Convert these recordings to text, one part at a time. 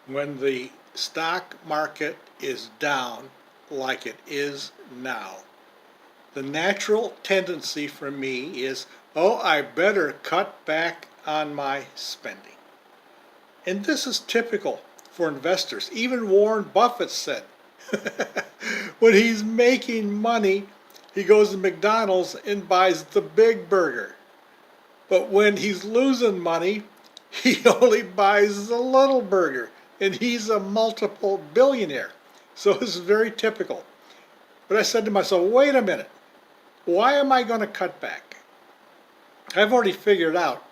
When the stock market is down like it is now, the natural tendency for me is, oh, I better cut back on my spending. And this is typical for investors. Even Warren Buffett said, when he's making money, he goes to McDonald's and buys the big burger. But when he's losing money, he only buys the little burger. And he's a multiple billionaire. So this is very typical. But I said to myself, wait a minute. Why am I going to cut back? I've already figured out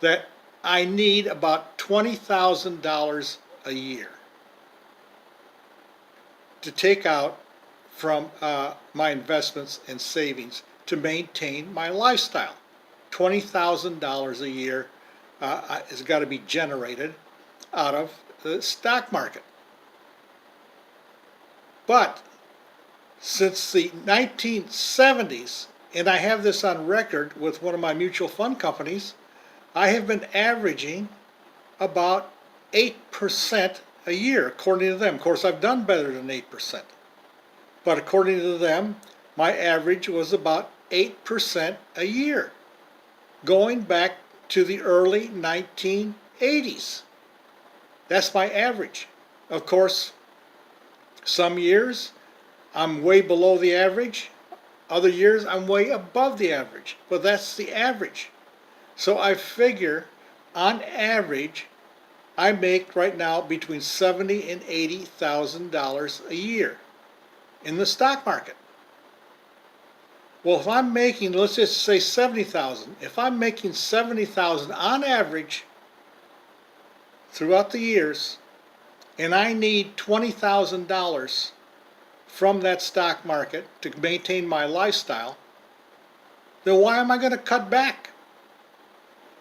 that I need about $20,000 a year to take out from my investments and savings to maintain my lifestyle. $20,000 a year has got to be generated out of the stock market. But since the 1970s, and I have this on record with one of my mutual fund companies, I have been averaging about 8% a year, according to them. Of course, I've done better than 8%. But according to them, my average was about 8% a year, going back to the early 1980s. That's my average. Of course, some years I'm way below the average. Other years I'm way above the average. But that's the average. So I figure, on average, I make right now between $70,000 and $80,000 a year in the stock market. Well, if I'm making, let's just say $70,000, if I'm making $70,000 on average throughout the years, and I need $20,000 from that stock market to maintain my lifestyle, then why am I going to cut back?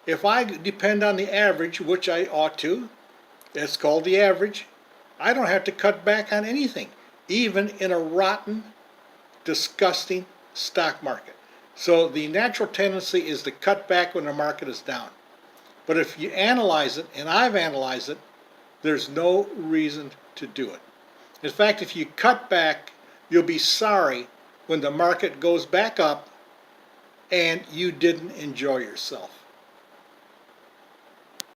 If I depend on the average, which I ought to, it's called the average, I don't have to cut back on anything, even in a rotten, disgusting stock market. So the natural tendency is to cut back when the market is down. But if you analyze it, and I've analyzed it, there's no reason to do it. In fact, if you cut back, you'll be sorry when the market goes back up and you didn't enjoy yourself.